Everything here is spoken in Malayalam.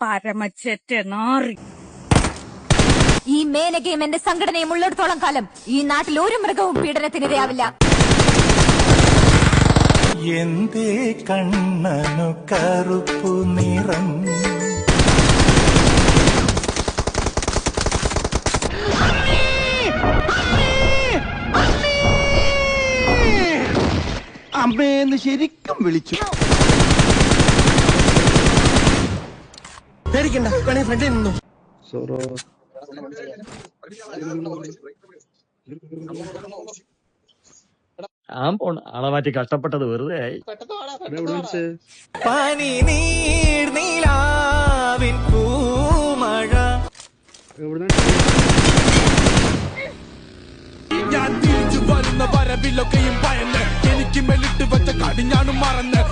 പരമച്ചെറ്റ നാറി. ഈ മേനകയും എന്റെ സംഘടനയും ഉള്ളിടത്തോളം കാലം ഈ നാട്ടിൽ ഒരു മൃഗവും പീഡനത്തിനിരയാവില്ല. എന്തേ കണ്ണനു കറുപ്പു നിറം? അമ്മേന്ന് ശരിക്കും വിളിച്ചു. പേടിക്കണ്ട, വേണേ ഫ്രണ്ടിൽ നിന്നു. ആളെ മാറ്റി കഷ്ടപ്പെട്ടത് വെറുതെ ആയി. പനി നീർനിലാവിൻ പൂമഴ. ഞാൻ തിരിച്ചു വരുന്ന വരവിലൊക്കെയും ഭയന്ന് എനിക്ക് മെലിട്ട് വെച്ച കടിഞ്ഞാണും മറന്ന്